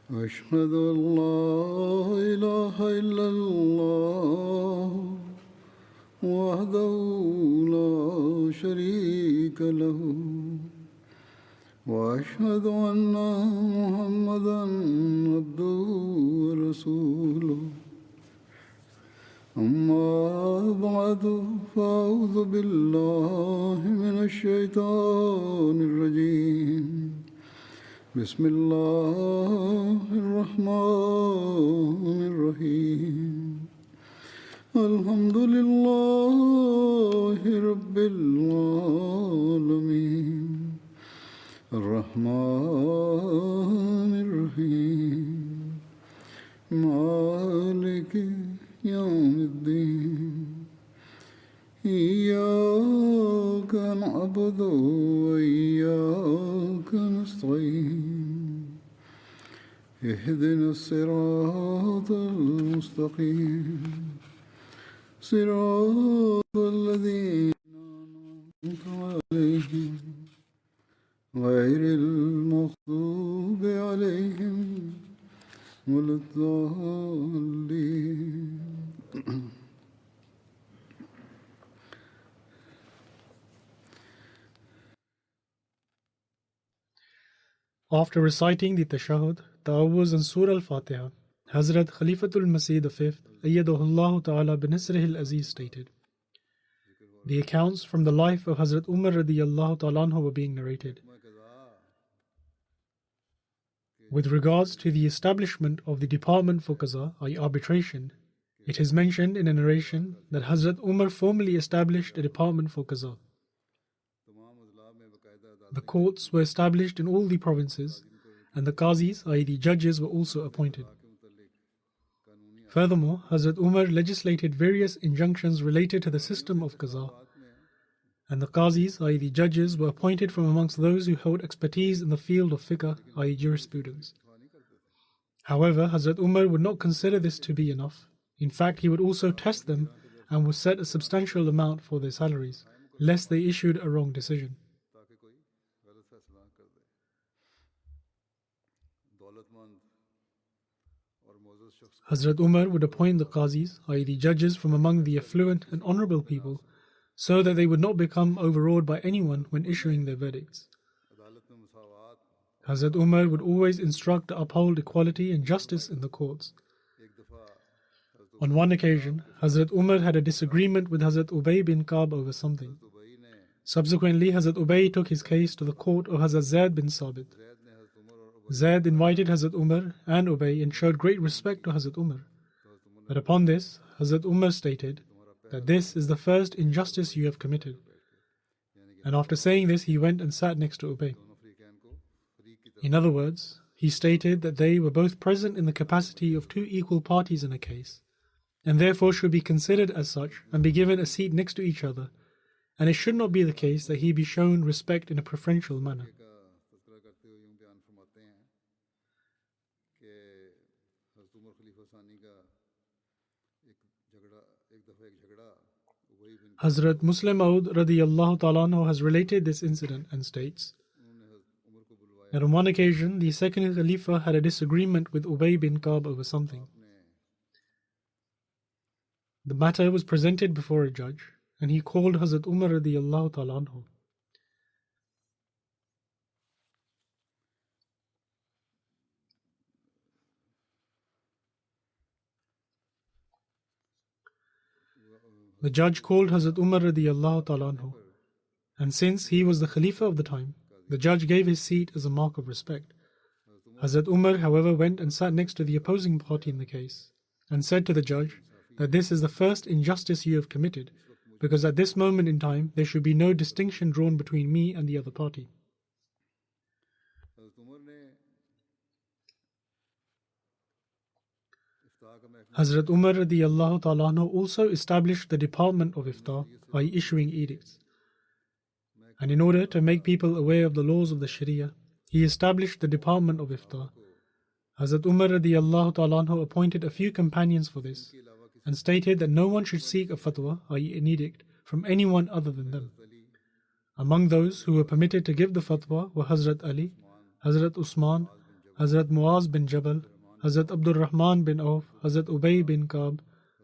أشهد أن لا إله إلا الله وحده لا شريك له وأشهد أن محمدا عبده ورسوله أما بعد فأعوذ بالله من الشيطان الرجيم بسم الله الرحمن الرحيم الحمد لله رب العالمين الرحمن الرحيم مالك يوم الدين إياك نعبد وإياك نستعين اهدنا الصراط المستقيم صراط الذين أنعمت عليهم غير المغضوب عليهم ولا الضالين. After reciting the Tashahhud, Ta'awuz and Surah Al-Fatiha, Hazrat Khalifatul Masih V, Ayyadahullah Ta'ala Binasrihil Aziz stated, the accounts from the life of Hazrat Umar radiyallahu ta'ala anhu were being narrated. With regards to the establishment of the Department for Qaza, i.e. arbitration, it is mentioned in a narration that Hazrat Umar formally established a Department for Qaza. The courts were established in all the provinces, and the qazis, i.e. the judges, were also appointed. Furthermore, Hazrat Umar legislated various injunctions related to the system of qaza, and the qazis, i.e. the judges, were appointed from amongst those who held expertise in the field of fiqh, i.e. jurisprudence. However, Hazrat Umar would not consider this to be enough. In fact, he would also test them and would set a substantial amount for their salaries, lest they issued a wrong decision. Hazrat Umar would appoint the qazis, i.e. the judges, from among the affluent and honorable people, so that they would not become overawed by anyone when issuing their verdicts. Hazrat Umar would always instruct to uphold equality and justice in the courts. On one occasion, Hazrat Umar had a disagreement with Hazrat Ubay bin Ka'b over something. Subsequently, Hazrat Ubay took his case to the court of Hazrat Zaid bin Sabit. Zaid invited Hazrat Umar and Ubay and showed great respect to Hazrat Umar. But upon this, Hazrat Umar stated that this is the first injustice you have committed. And after saying this, he went and sat next to Ubay. In other words, he stated that they were both present in the capacity of two equal parties in a case, and therefore should be considered as such and be given a seat next to each other, and it should not be the case that he be shown respect in a preferential manner. Hazrat Muslim Maud radiyallahu ta'ala anhu has related this incident and states that on one occasion the second Khalifa had a disagreement with Ubay bin Ka'b over something. The matter was presented before a judge, and he called Hazrat Umar radiyallahu ta'ala anhu. The judge called Hazrat Umar radiyallahu ta'ala anhu, and since he was the Khalifa of the time, the judge gave his seat as a mark of respect. Hazrat Umar, however, went and sat next to the opposing party in the case, and said to the judge that this is the first injustice you have committed, because at this moment in time there should be no distinction drawn between me and the other party. Hazrat Umar radiyallahu ta'ala anhu also established the department of iftar by issuing edicts. And in order to make people aware of the laws of the Sharia, he established the department of iftar. Hazrat Umar radiyallahu ta'ala anhu appointed a few companions for this, and stated that no one should seek a fatwa, i.e. an edict, from anyone other than them. Among those who were permitted to give the fatwa were Hazrat Ali, Hazrat Usman, Hazrat Muaz bin Jabal, Hazrat Abdul Rahman bin Auf, Hazrat Ubay bin Ka'b,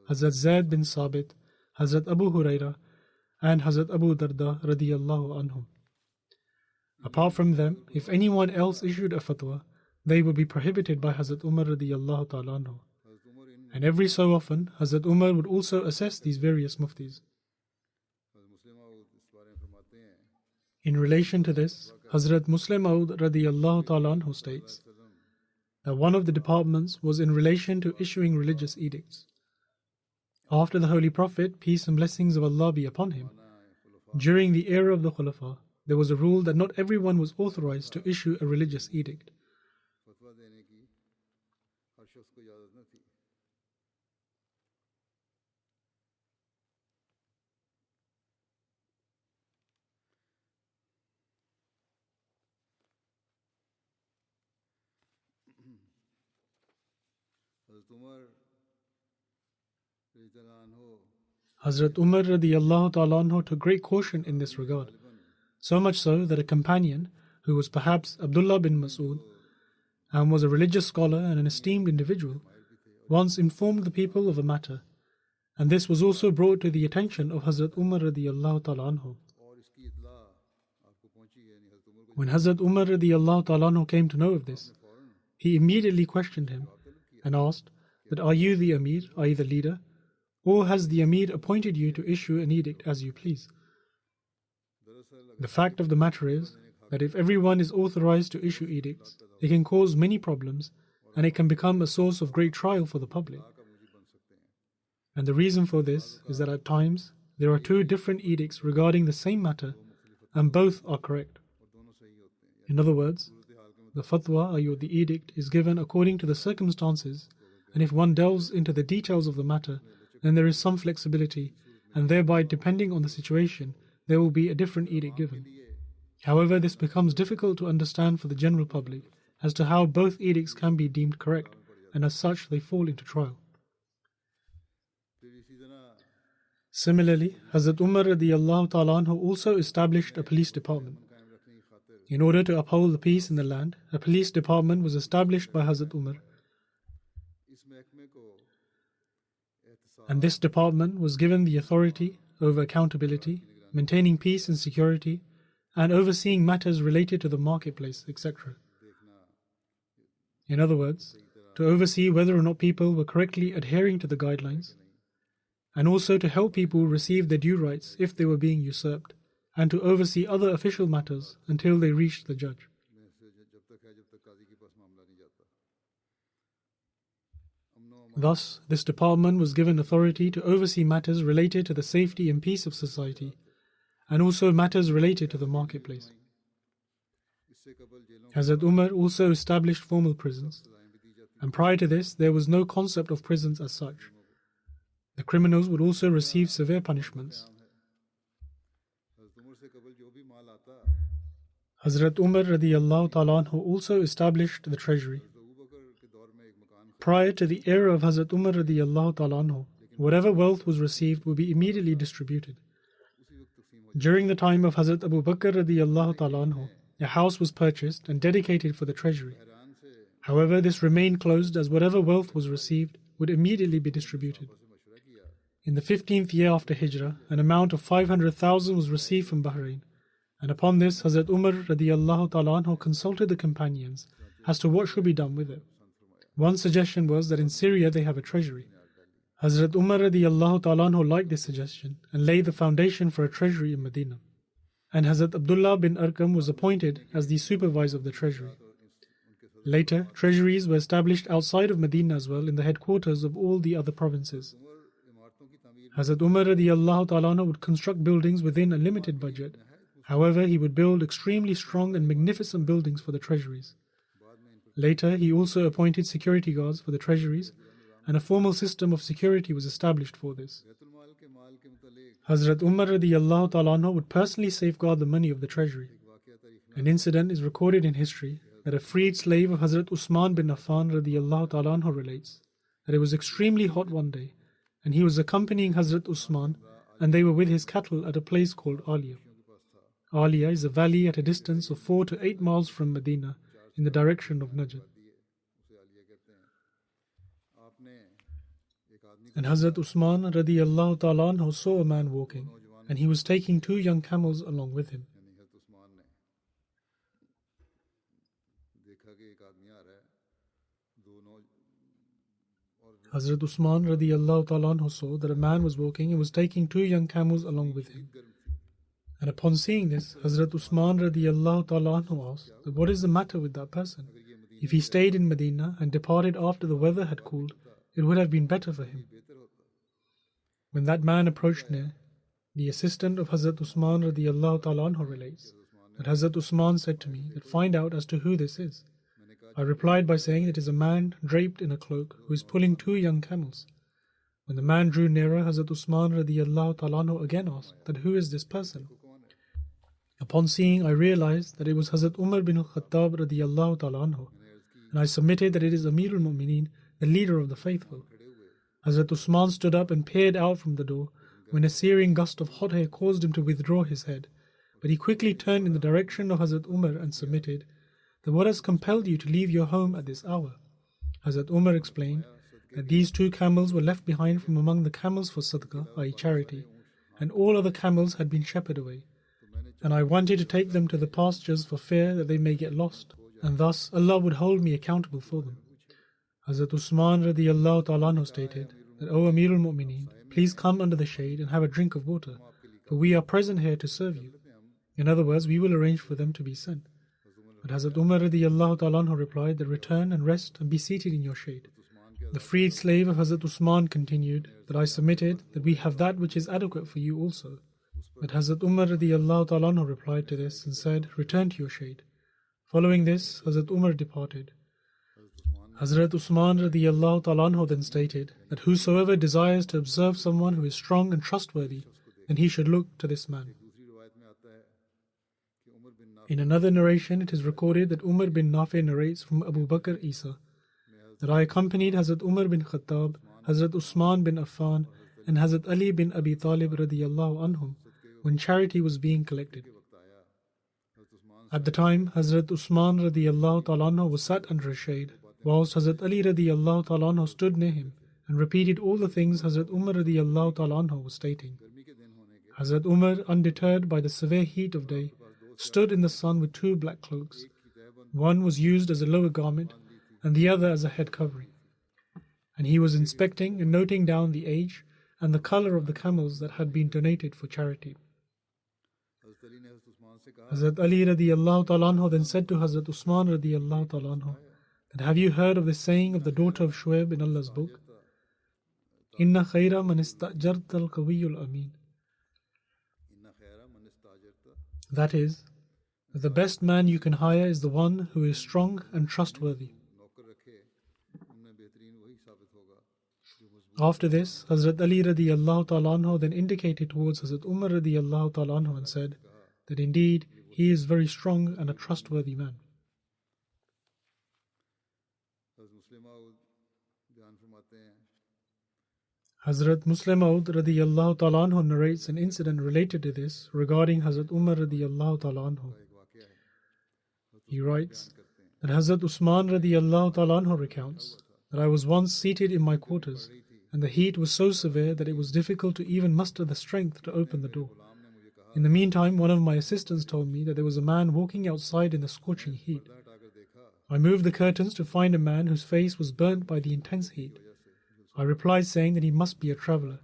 Hazrat Zaid bin Sabit, Hazrat Abu Huraira, and Hazrat Abu Darda radiyallahu anhum. Apart from them, if anyone else issued a fatwa, they would be prohibited by Hazrat Umar radiyallahu ta'ala anhu. And every so often, Hazrat Umar would also assess these various muftis. In relation to this, Hazrat Muslim Maud radiyallahu ta'ala anhu states that one of the departments was in relation to issuing religious edicts. After the Holy Prophet, peace and blessings of Allah be upon him, during the era of the Khulafa, there was a rule that not everyone was authorized to issue a religious edict. Hazrat Umar radiyallahu ta'ala anhu took great caution in this regard, so much so that a companion, who was perhaps Abdullah bin Mas'ud, and was a religious scholar and an esteemed individual, once informed the people of a matter, and this was also brought to the attention of Hazrat Umar radiyallahu ta'ala anhu. When Hazrat Umar radiyallahu ta'ala anhu came to know of this, he immediately questioned him and asked that, "Are you the Amir, i.e. the leader, or has the Amir appointed you to issue an edict as you please?" The fact of the matter is that if everyone is authorized to issue edicts, it can cause many problems and it can become a source of great trial for the public. And the reason for this is that at times there are two different edicts regarding the same matter and both are correct. In other words, the fatwa, or the edict, is given according to the circumstances, and if one delves into the details of the matter, then there is some flexibility, and thereby, depending on the situation, there will be a different edict given. However, this becomes difficult to understand for the general public as to how both edicts can be deemed correct, and as such they fall into trial. Similarly, Hazrat Umar radiyallahu ta'ala anhu also established a police department. In order to uphold the peace in the land, a police department was established by Hazrat Umar. And this department was given the authority over accountability, maintaining peace and security, and overseeing matters related to the marketplace, etc. In other words, to oversee whether or not people were correctly adhering to the guidelines, and also to help people receive their due rights if they were being usurped, and to oversee other official matters until they reached the judge. Thus, this department was given authority to oversee matters related to the safety and peace of society, and also matters related to the marketplace. Hazrat Umar also established formal prisons, and prior to this there was no concept of prisons as such. The criminals would also receive severe punishments. Hazrat Umar radiyallahu ta'ala anhu also established the treasury. Prior to the era of Hazrat Umar radiyallahu ta'ala anhu, whatever wealth was received would be immediately distributed. During the time of Hazrat Abu Bakr radiyallahu ta'ala anhu, a house was purchased and dedicated for the treasury. However, this remained closed as whatever wealth was received would immediately be distributed. In the 15th year after Hijrah, an amount of 500,000 was received from Bahrain, and upon this Hazrat Umar radiyallahu ta'ala anhu consulted the companions as to what should be done with it. One suggestion was that in Syria they have a treasury. Hazrat Umar radiyallahu ta'ala anhu liked this suggestion and laid the foundation for a treasury in Medina. And Hazrat Abdullah bin Arqam was appointed as the supervisor of the treasury. Later, treasuries were established outside of Medina as well in the headquarters of all the other provinces. Hazrat Umar radiyallahu ta'ala anhu would construct buildings within a limited budget. However, he would build extremely strong and magnificent buildings for the treasuries. Later, he also appointed security guards for the treasuries, and a formal system of security was established for this. Hazrat Umar radiyallahu ta'ala anhu would personally safeguard the money of the treasury. An incident is recorded in history that a freed slave of Hazrat Usman bin Affan radiyallahu ta'ala anhu relates that it was extremely hot one day, and he was accompanying Hazrat Usman, and they were with his cattle at a place called Aliya. Aliya is a valley at a distance of 4 to 8 miles from Medina, in the direction of Najd. And Hazrat Usman radiyallahu ta'ala anhu saw a man walking, and he was taking 2 young camels along with him. Hazrat Usman radiyallahu ta'ala anhu saw that a man was walking and was taking 2 young camels along with him. And upon seeing this, Hazrat Usman radiyallahu ta'ala anhu asked that what is the matter with that person? If he stayed in Medina and departed after the weather had cooled, it would have been better for him. When that man approached near, the assistant of Hazrat Usman radiyallahu ta'ala anhu relates that Hazrat Usman said to me that find out as to who this is. I replied by saying it is a man draped in a cloak who is pulling 2 young camels. When the man drew nearer, Hazrat Usman radiyallahu ta'ala anhu again asked that who is this person? Upon seeing, I realized that it was Hazrat Umar bin al-Khattab radiyallahu ta'ala anhu, and I submitted that it is Amir al-Mu'mineen, the leader of the faithful. Hazrat Usman stood up and peered out from the door, when a searing gust of hot air caused him to withdraw his head. But he quickly turned in the direction of Hazrat Umar and submitted that what has compelled you to leave your home at this hour? Hazrat Umar explained that these 2 camels were left behind from among the camels for sadaqah, i.e. charity, and all other camels had been shepherded away. And I wanted to take them to the pastures for fear that they may get lost, and thus Allah would hold me accountable for them. Hazrat Usman radiyallahu ta'ala anhu stated that, O Amir al-Mu'mineen, please come under the shade and have a drink of water, for we are present here to serve you. In other words, we will arrange for them to be sent. But Hazrat Umar radiyallahu ta'ala anhu replied that return and rest and be seated in your shade. The freed slave of Hazrat Usman continued that I submitted that we have that which is adequate for you also. But Hazrat Umar radiyallahu ta'ala anhu replied to this and said, return to your shade. Following this, Hazrat Umar departed. Hazrat Usman radiyallahu ta'ala anhu then stated that whosoever desires to observe someone who is strong and trustworthy, then he should look to this man. In another narration, it is recorded that Umar bin Nafi narrates from Abu Bakr Isa that I accompanied Hazrat Umar bin Khattab, Hazrat Usman bin Affan, and Hazrat Ali bin Abi Talib radiyallahu anhum when charity was being collected. At the time, Hazrat Usman radiyallahu ta'ala anhu was sat under a shade, whilst Hazrat Ali radiyallahu ta'ala anhu stood near him and repeated all the things Hazrat Umar radiyallahu ta'ala anhu was stating. Hazrat Umar, undeterred by the severe heat of day, stood in the sun with 2 black cloaks. One was used as a lower garment and the other as a head covering. And he was inspecting and noting down the age and the color of the camels that had been donated for charity. Hazrat Ali radiyallahu ta'ala anhu then said to Hazrat Usman radiyallahu ta'ala anhu that have you heard of the saying of the daughter of Shuaib in Allah's book? Inna khayra man istajarta al-qawiyyul amin. That is, that the best man you can hire is the one who is strong and trustworthy. After this, Hazrat Ali radiyallahu ta'ala anhu then indicated towards Hazrat Umar radiyallahu ta'ala anhu and said that indeed he is very strong and a trustworthy man. Hazrat Muslim Maud radiyallahu ta'ala anhu narrates an incident related to this regarding Hazrat Umar radiyallahu ta'ala anhu. He writes that Hazrat Usman radiyallahu ta'ala anhu recounts that I was once seated in my quarters and the heat was so severe that it was difficult to even muster the strength to open the door. In the meantime, one of my assistants told me that there was a man walking outside in the scorching heat. I moved the curtains to find a man whose face was burnt by the intense heat. I replied saying that he must be a traveler.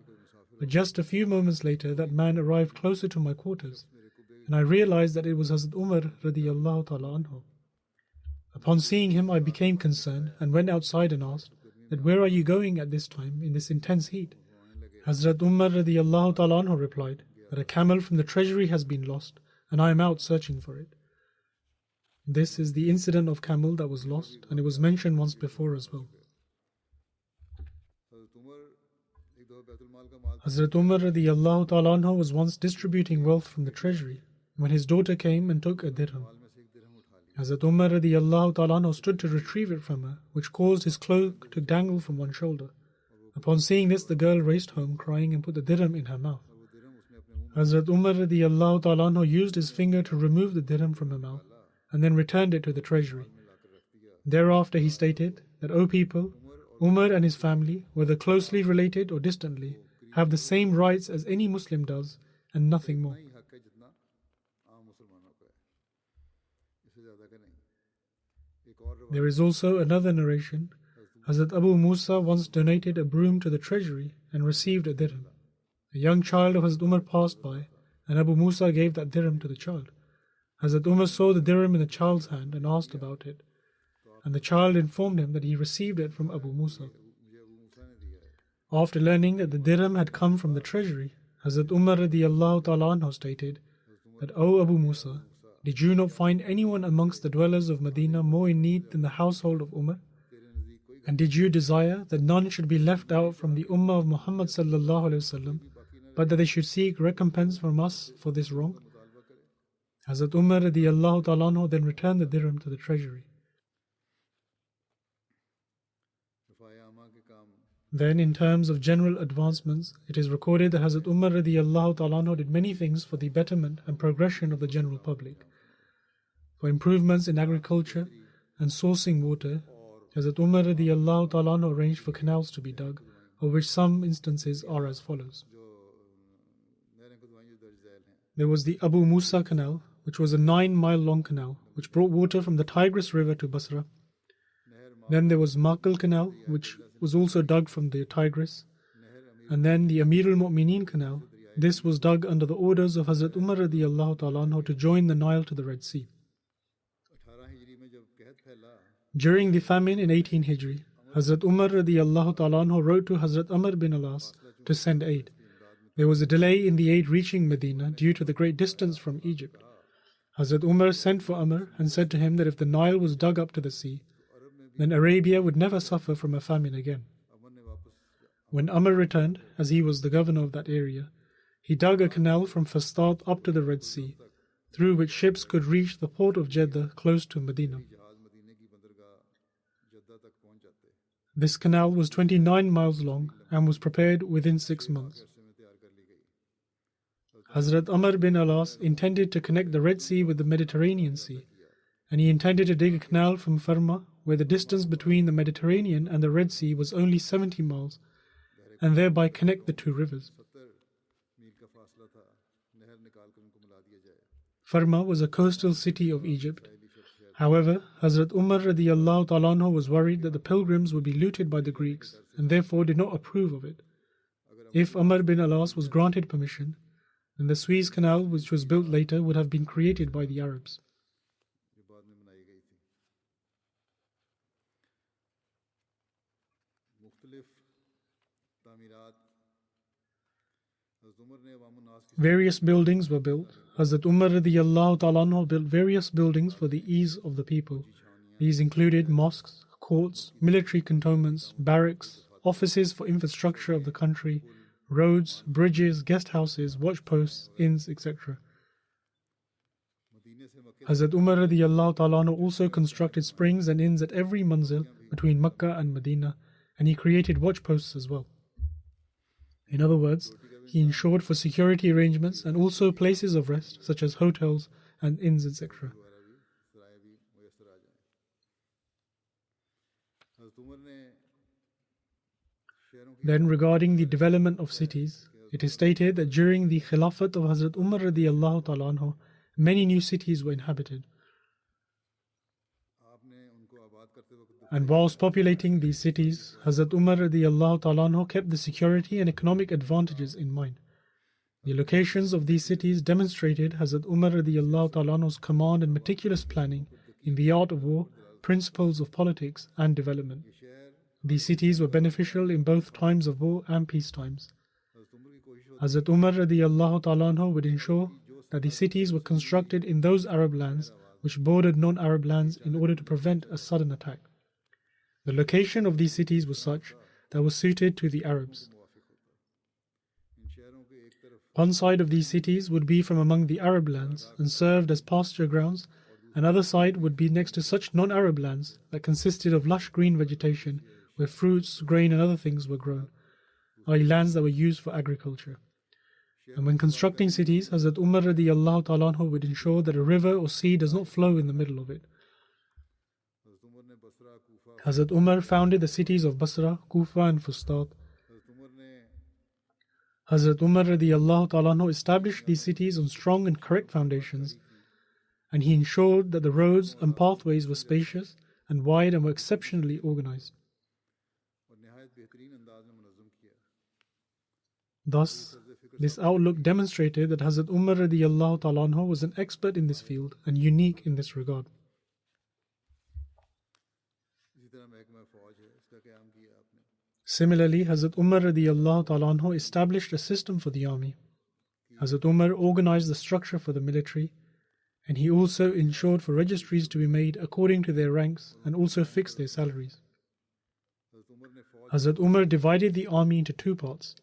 But just a few moments later, that man arrived closer to my quarters, and I realized that it was Hazrat Umar radiyallahu ta'ala anhu. Upon seeing him, I became concerned and went outside and asked that where are you going at this time in this intense heat? Hazrat Umar radiyallahu ta'ala anhu replied that a camel from the treasury has been lost and I am out searching for it. This is the incident of camel that was lost, and it was mentioned once before as well. Hazrat Umar radiyallahu ta'ala anhu was once distributing wealth from the treasury when his daughter came and took a dirham. Hazrat Umar radiyallahu ta'ala anhu stood to retrieve it from her, which caused his cloak to dangle from one shoulder. Upon seeing this, the girl raced home crying and put the dirham in her mouth. Hazrat Umar radiyallahu ta'ala anhu used his finger to remove the dirham from her mouth and then returned it to the treasury. Thereafter he stated that, O people, Umar and his family, whether closely related or distantly, have the same rights as any Muslim does and nothing more. नहीं हक है जितना आम मुसलमानों का है, इससे ज़्यादा का नहीं। एक और There is also another narration. Hazrat Abu Musa once donated a broom to the treasury and received a dirham. A young child of Hazrat Umar passed by, and Abu Musa gave that dirham to the child. Hazrat Umar saw the dirham in the child's hand and asked about it, and the child informed him that he received it from Abu Musa. मुझे अबू मूसा ने दिया है। After learning that the dirham had come from the treasury, Hazrat Umar radiyallahu ta'ala anhu stated that, O Abu Musa, did you not find anyone amongst the dwellers of Medina more in need than the household of Umar? तेरे नज़दीक कोई And did you desire that none should be left out from the Ummah of Muhammad sallallahu alaihi wasallam, but that they should seek recompense from us for this wrong? मुतालबा करे? Hazrat Umar radiyallahu ta'ala anhu then returned the dirham to the treasury. रफ़ाए आमा के काम Then, in terms of general advancements, it is recorded that Hazrat Umar radiyallahu ta'ala anhu did many things for the betterment and progression of the general public. For improvements in agriculture and sourcing water, Hazrat Umar radiyallahu ta'ala anhu arranged for canals to be dug, of which some instances are as follows. जो नहरें खुदवाई जो दर्ज झैल हैं, There was the Abu Musa Canal, which was a 9-mile-long canal, which brought water from the Tigris River to Basra. Then there was Maqal Canal, which was also dug from the Tigris. And then the Amir al-Mu'mineen Canal. This was dug under the orders of Hazrat Umar radiyallahu ta'ala anhu to join the Nile to the Red Sea. 18 हिजरी में जब कहत फैला, During the famine in 18 Hijri, Hazrat Umar radiyallahu ta'ala anhu wrote to Hazrat Amr bin Alas to send aid. There was a delay in the aid reaching Medina due to the great distance from Egypt. Hazrat Umar sent for Amr and said to him that if the Nile was dug up to the sea, then Arabia would never suffer from a famine again. अमर ने वापस When Amr returned, as he was the governor of that area, he dug a canal from Fastat up to the Red Sea, through which ships could reach the port of Jeddah close to Medina. जहाज मदीने की बंदरगाह जद्दा तक पहुंच जाते, This canal was 29 miles long and was prepared within 6 months. अरसे में तैयार कर ली गई। Hazrat Amr bin Alas intended to connect the Red Sea with the Mediterranean Sea, and he intended to dig a canal from Farma, where the distance between the Mediterranean and the Red Sea was only 70 miles, and thereby connect the two rivers. 70 मील का फासला था, नहर निकाल कर उनको मिला दिया जाए। Farma was a coastal city of Egypt. However, Hazrat Umar radiyallahu ta'ala anhu was worried that the pilgrims would be looted by the Greeks, and therefore did not approve of it. If Amr bin Alas was granted permission, then the Suez Canal, which was built later, would have been created by the Arabs. जो बाद में बनाई गई थी। मुख्तलिफ तामीरात हज़रत उमर ने अवामुन नास की Various buildings were built. Hazrat Umar radiyallahu ta'ala anhu built various buildings for the ease of the people. These included mosques, courts, military cantonments, barracks, offices for infrastructure of the country, roads, bridges, guest houses, watch posts, inns, etc. मदीने से मक्के Hazrat Umar radiyallahu ta'ala anhu also constructed springs and inns at every manzil between Makkah and Medina, and he created watch posts as well. In other words, he ensured for security arrangements and also places of rest such as hotels and inns, etc. सराय भी मुयस्सर आ जाएं। हज़रत उमर ने शहरों की Then, regarding the development of cities, it is stated that during the Khilafat of Hazrat Umar radiyallahu ta'ala anhu, many new cities were inhabited. आपने उनको आबाद करते वक्त And whilst populating these cities, Hazrat Umar radiyallahu ta'ala anhu kept the security and economic advantages in mind. The locations of these cities demonstrated Hazrat Umar radiyallahu ta'ala anhu's command and meticulous planning in the art of war, principles of politics, and development. शहर These cities were beneficial in both times of war and peace times. हज़रत उमर की कोशिश होती Hazrat Umar radiyallahu ta'ala anhu would ensure that the cities were constructed in those Arab lands which bordered non-Arab lands in order to prevent a sudden attack. The location of these cities was such that was suited to the Arabs. मुवाफिक होता। इन शहरों के एक तरफ One side of these cities would be from among the Arab lands and served as pasture grounds. Another side would be next to such non-Arab lands that consisted of lush green vegetation where fruits, grain and other things were grown, i.e. lands that were used for agriculture. And when constructing cities, Hazrat Umar radiyallahu ta'ala anhu would ensure that a river or sea does not flow in the middle of it. हज़रत उमर ने Basra, Kufa Hazrat Umar founded the cities of Basra, Kufa and Fustat. Hazrat Umar radiallahu ta'ala anhu established these cities on strong and correct foundations, and he ensured that the roads and pathways were spacious and wide and were exceptionally organized. Thus, this outlook demonstrated that Hazrat Umar radiallahu ta'ala anhu was an expert in this field and unique in this regard. Similarly, Hazrat Umar radiallahu ta'ala anhu established a system for the army. Hazrat Umar organized the structure for the military, and he also ensured for registries to be made according to their ranks and also fixed their salaries. Hazrat Umar divided the army into two parts,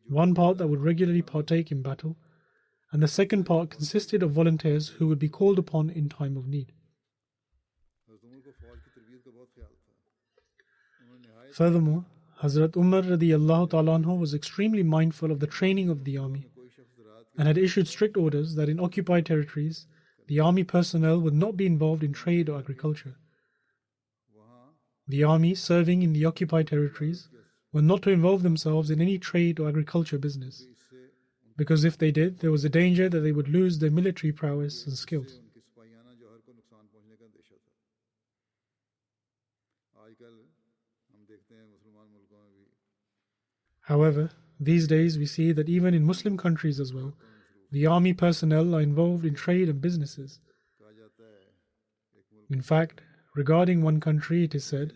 one part that would regularly partake in battle, and the second part consisted of volunteers who would be called upon in time of need. Furthermore, Hazrat Umar radiallahu ta'ala anhu was extremely mindful of the training of the army and had issued strict orders that in occupied territories, the army personnel would not be involved in trade or agriculture. The army serving in the occupied territories were not to involve themselves in any trade or agriculture business, because if they did, there was a danger that they would lose their military prowess and skills. However, these days we see that even in Muslim countries as well, the army personnel are involved in trade and businesses. In fact, regarding one country, it is said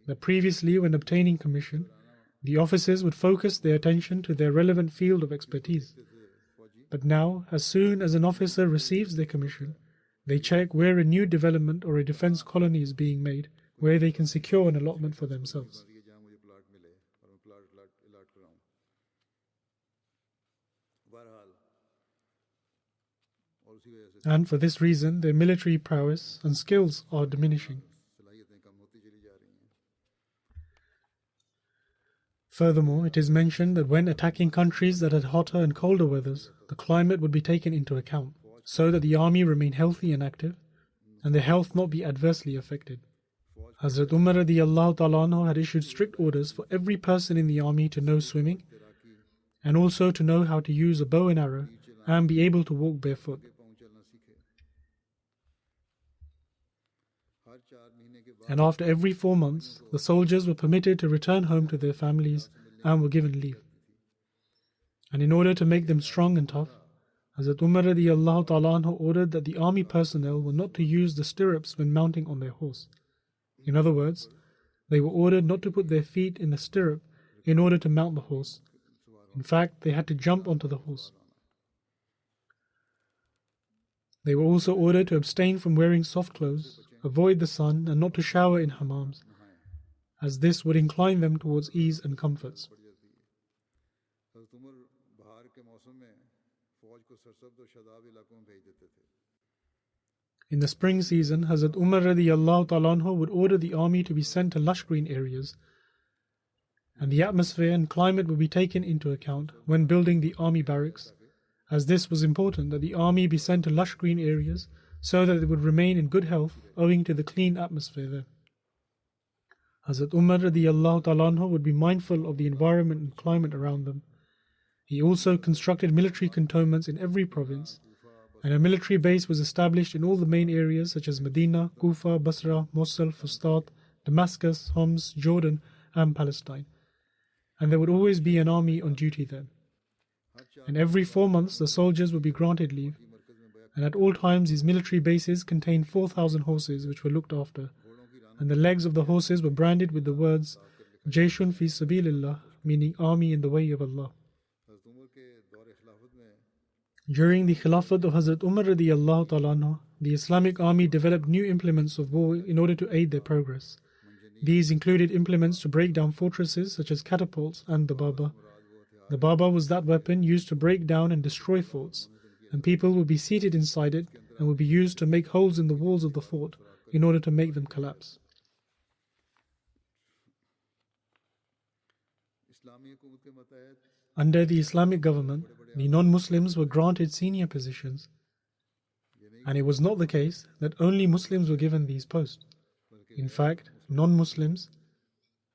that previously, when obtaining commission, the officers would focus their attention to their relevant field of expertise. But now, as soon as an officer receives their commission, they check where a new development or a defense colony is being made, where they can secure an allotment for themselves. And for this reason, their military prowess and skills are diminishing. Furthermore, it is mentioned that when attacking countries that had hotter and colder weathers, the climate would be taken into account, so that the army remain healthy and active, and their health not be adversely affected. Hazrat Umar radiallahu ta'ala anhu had issued strict orders for every person in the army to know swimming, and also to know how to use a bow and arrow, and be able to walk barefoot. And after every 4 months, the soldiers were permitted to return home to their families and were given leave. And in order to make them strong and tough, Hazrat Umar radiallahu ta'ala anhu ordered that the army personnel were not to use the stirrups when mounting on their horse. In other words, they were ordered not to put their feet in the stirrup in order to mount the horse. In fact, they had to jump onto the horse. They were also ordered to abstain from wearing soft clothes, avoid the sun, and not to shower in hammams, as this would incline them towards ease and comforts. In the spring season, Hazrat Umar radiallahu ta'ala anhu would order the army to be sent to lush green areas, and the atmosphere and climate would be taken into account when building the army barracks, as this was important that the army be sent to lush green areas so that they would remain in good health owing to the clean atmosphere there. Hazrat Umar radiallahu ta'ala anhu would be mindful of the environment and climate around them. He also constructed military cantonments in every province, and a military base was established in all the main areas such as Medina, Kufa, Basra, Mosul, Fustat, Damascus, Homs, Jordan, and Palestine. And there would always be an army on duty there. And every 4 months the soldiers would be granted leave, and at all times these military bases contained 4,000 horses which were looked after, and the legs of the horses were branded with the words Jayshun fi Sabilillah, meaning army in the way of Allah. During the Khilafat of Hazrat Umar radiallahu ta'ala anhu, the Islamic army developed new implements of war in order to aid their progress. These included implements to break down fortresses such as catapults and the Baba. The Baba was that weapon used to break down and destroy forts, and people would be seated inside it and would be used to make holes in the walls of the fort in order to make them collapse. Under the Islamic government, the non-Muslims were granted senior positions, and it was not the case that only Muslims were given these posts. In fact, non-Muslims,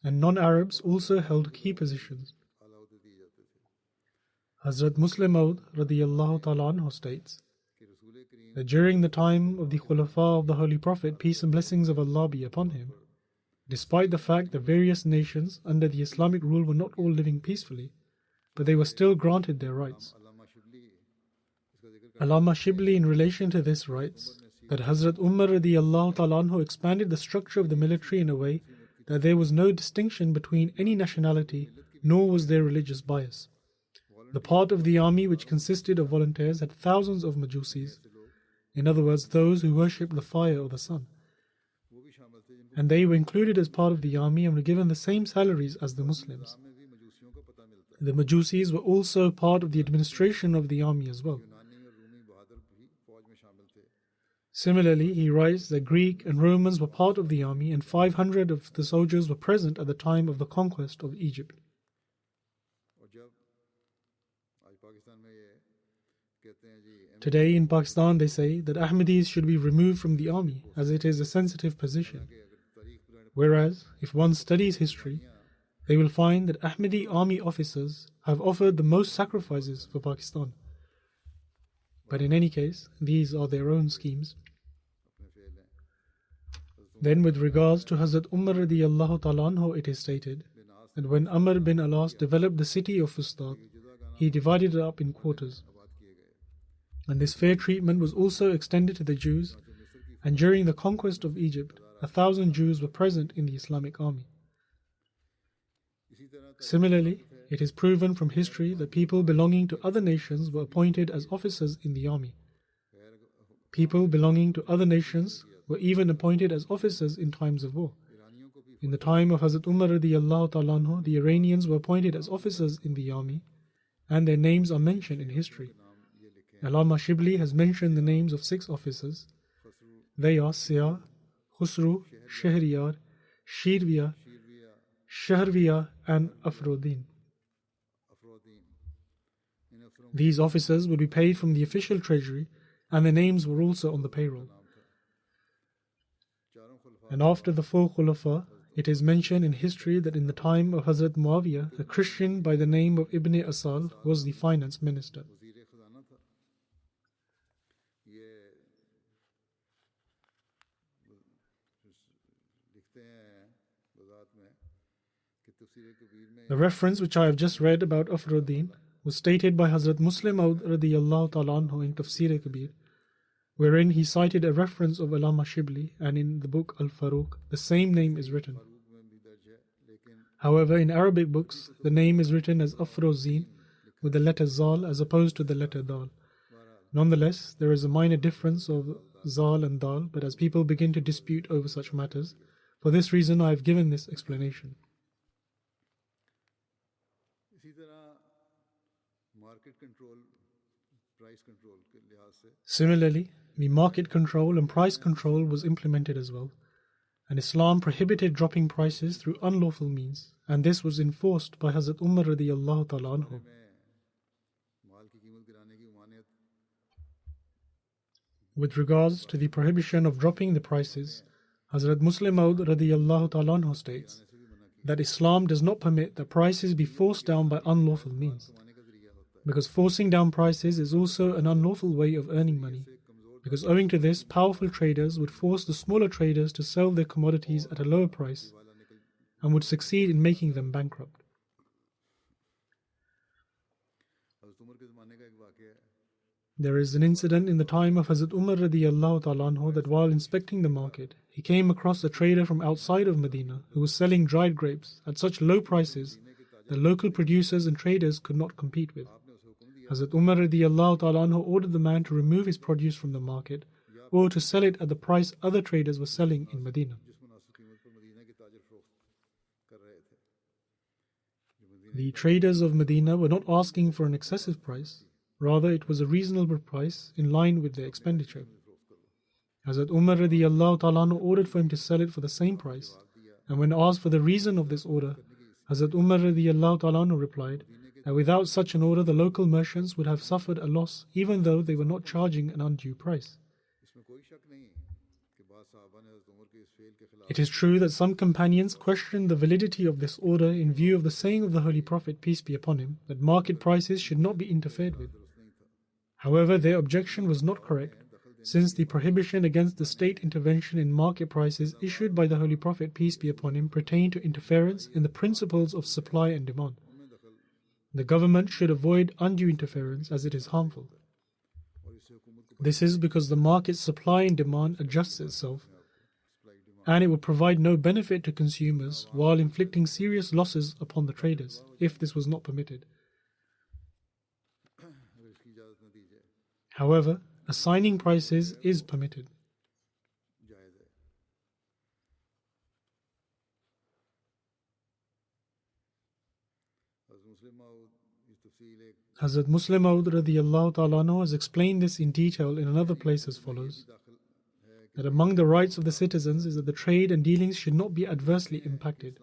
and non-Arabs also held key positions. Hazrat Muslim Maud radiyallahu ta'ala anhu states that during the time of the Khulafa of the Holy Prophet, peace and blessings of Allah be upon him, despite the fact that various nations under the Islamic rule were not all living peacefully, but they were still granted their rights. Allama Shibli in relation to this writes that Hazrat Umar radiyallahu ta'ala anhu expanded the structure of the military in a way that there was no distinction between any nationality, nor was there religious bias. The part of the army which consisted of volunteers had thousands of Majusis, in other words, those who worshipped the fire or the sun. And they were included as part of the army and were given the same salaries as the Muslims. The Majusis were also part of the administration of the army as well. Similarly, he writes that Greek and Romans were part of the army and 500 of the soldiers were present at the time of the conquest of Egypt. Today in Pakistan they say that Ahmadis should be removed from the army as it is a sensitive position. Whereas, if one studies history, they will find that Ahmadi army officers have offered the most sacrifices for Pakistan. But in any case, these are their own schemes. Then with regards to Hazrat Umar radiyallahu ta'ala anhu, it is stated that when Amr bin Alas developed the city of Fustat, he divided it up in quarters. And this fair treatment was also extended to the Jews, and during the conquest of Egypt, 1,000 Jews were present in the Islamic army. Similarly, it is proven from history that people belonging to other nations were appointed as officers in the army. People belonging to other nations were even appointed as officers in times of war. In the time of Hazrat Umar radiyallahu ta'ala anhu, the Iranians were appointed as officers in the army, and their names are mentioned in history. Allama Shibli has mentioned the names of 6 officers. They are Siyah, Khusru, Shahriyar, Shirviya, Shahrviya, and Afrodin. These officers would be paid from the official treasury, and their names were also on the payroll. And after the 4 Khulafa, it is mentioned in history that in the time of Hazrat Muawiyah, a Christian by the name of Ibn Asal was the finance minister. The reference which I have just read about Afruddin was stated by Hazrat Muslim Maud radiyallahu ta'ala anhu in Tafsir Kabir, wherein he cited a reference of Allama Shibli, and in the book Al-Faruq, the same name is written. However, in Arabic books, the name is written as Afrozin with the letter Zal as opposed to the letter Dal. Nonetheless, there is a minor difference of Zal and Dal, but as people begin to dispute over such matters, for this reason I have given this explanation. Similarly, the market control and price control was implemented as well, and Islam prohibited dropping prices through unlawful means, and this was enforced by Hazrat Umar radiyallahu ta'ala anhu. With regards to the prohibition of dropping the prices, Hazrat Muslim Maud radiyallahu ta'ala anhu states that Islam does not permit that prices be forced down by unlawful means, because forcing down prices is also an unlawful way of earning money, because owing to this, powerful traders would force the smaller traders to sell their commodities at a lower price and would succeed in making them bankrupt. There is an incident in the time of Hazrat Umar radiyallahu ta'ala anhu that while inspecting the market, he came across a trader from outside of Medina who was selling dried grapes at such low prices that local producers and traders could not compete with. Hazrat Umar radiyallahu ta'ala anhu ordered the man to remove his produce from the market or to sell it at the price other traders were selling in Medina. The traders of Medina were not asking for an excessive price, rather it was a reasonable price in line with their expenditure. Hazrat Umar radiyallahu ta'ala anhu ordered for him to sell it for the same price, and when asked for the reason of this order, Hazrat Umar radiyallahu ta'ala anhu replied that without such an order the local merchants would have suffered a loss even though they were not charging an undue price. It is true that some companions questioned the validity of this order in view of the saying of the Holy Prophet, peace be upon him, that market prices should not be interfered with. However, their objection was not correct, since the prohibition against the state intervention in market prices issued by the Holy Prophet, peace be upon him, pertained to interference in the principles of supply and demand. The government should avoid undue interference as it is harmful. This is because the market supply and demand adjusts itself, and it would provide no benefit to consumers while inflicting serious losses upon the traders if this was not permitted. However, assigning prices is permitted. Hazrat Muslim Maud radiyallahu ta'ala anhu has explained this in detail in another place as follows: that among the rights of the citizens is that the trade and dealings should not be adversely impacted.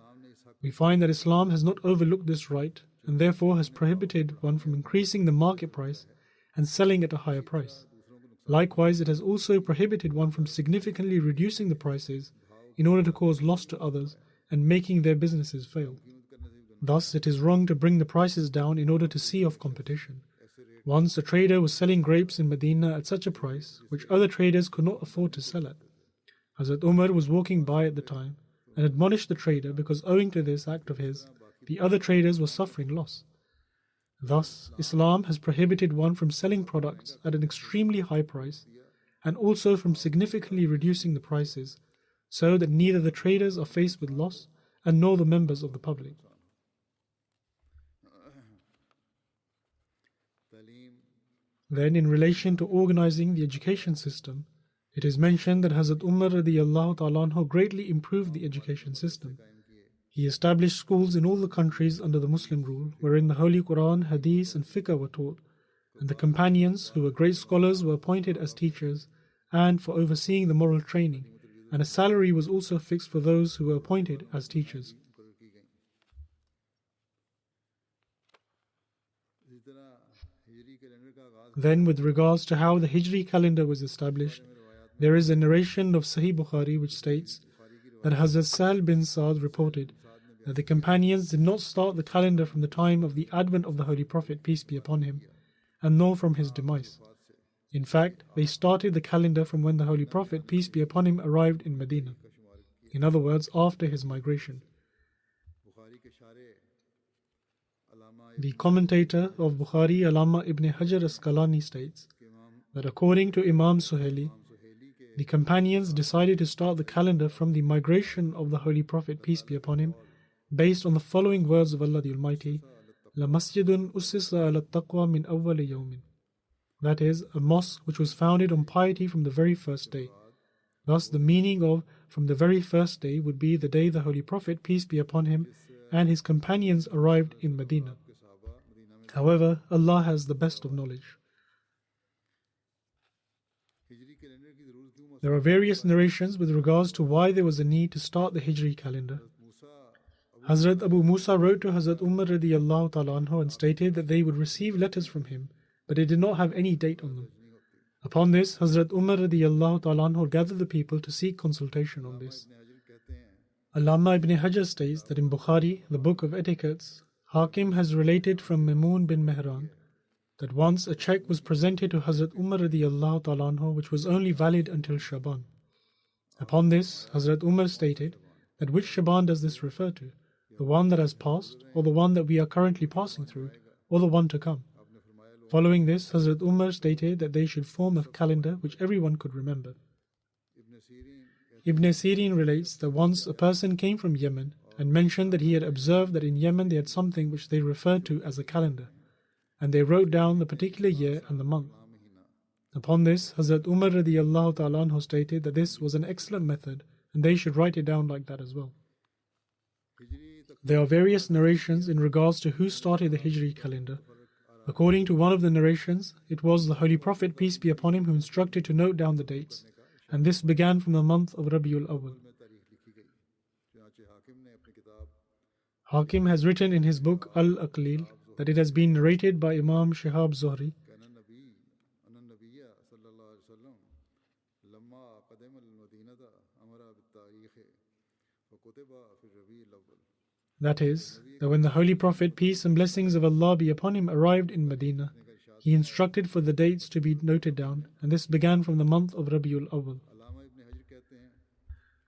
We find that Islam has not overlooked this right and therefore has prohibited one from increasing the market price and selling at a higher price. Likewise, it has also prohibited one from significantly reducing the prices in order to cause loss to others and making their businesses fail. Thus, it is wrong to bring the prices down in order to see off competition. Once a trader was selling grapes in Medina at such a price which other traders could not afford to sell at. Hazrat Umar was walking by at the time and admonished the trader because owing to this act of his, the other traders were suffering loss. Thus, Islam has prohibited one from selling products at an extremely high price and also from significantly reducing the prices so that neither the traders are faced with loss and nor the members of the public. Then, in relation to organizing the education system, it is mentioned that Hazrat Umar radiyallahu ta'ala anhu greatly improved the education system. He established schools in all the countries under the Muslim rule, wherein the Holy Quran, Hadith, and Fiqh were taught, and the companions, who were great scholars, were appointed as teachers and for overseeing the moral training, and a salary was also fixed for those who were appointed as teachers. Then, with regards to how the Hijri calendar was established, there is a narration of Sahih Bukhari which states that Hazrat Sahl bin Saad reported that the companions did not start the calendar from the time of the advent of the Holy Prophet, peace be upon him, and nor from his demise. In fact, they started the calendar from when the Holy Prophet, peace be upon him, arrived in Medina. In other words, after his migration. The commentator of Bukhari, Allama Ibn Hajar Asqalani, states that according to Imam Suhaili, the companions decided to start the calendar from the migration of the Holy Prophet, peace be upon him, based on the following words of Allah the Almighty: La masjidun ussisa ala taqwa min awwali yawmin. That is, a mosque which was founded on piety from the very first day. Thus, the meaning of from the very first day would be the day the Holy Prophet, peace be upon him, and his companions arrived in Medina. However, Allah has the best of knowledge. There are various narrations with regards to why there was a need to start the Hijri calendar. Hazrat Abu Musa wrote to Hazrat Umar radiyallahu ta'ala anhu and stated that they would receive letters from him, but they did not have any date on them. Upon this, Hazrat Umar radiyallahu ta'ala anhu gathered the people to seek consultation on this. Allama Ibn Hajar states that in Bukhari, the book of etiquettes, Hakim has related from Maimun bin Mehran that once a check was presented to Hazrat Umar radiyallahu ta'ala anhu which was only valid until Shaban. Upon this, Hazrat Umar stated that which Shaban does this refer to? The one that has passed, or the one that we are currently passing through, or the one to come? Following this, Hazrat Umar stated that they should form a calendar which everyone could remember. Ibn Sirin relates that once a person came from Yemen and mentioned that he had observed that in Yemen they had something which they referred to as a calendar, and they wrote down the particular year and the month. Upon this, Hazrat Umar radiyallahu ta'ala anhu stated that this was an excellent method and they should write it down like that as well. There are various narrations in regards to who started the Hijri calendar. According to one of the narrations, it was the Holy Prophet, peace be upon him, who instructed to note down the dates, and this began from the month of Rabiul Awwal. Hakim has written in his book Al-Aqlil that it has been narrated by Imam Shihab Zuhri That is, that when the Holy Prophet, peace and blessings of Allah be upon him, arrived in Medina, he instructed for the dates to be noted down, and this began from the month of Rabiul Awwal.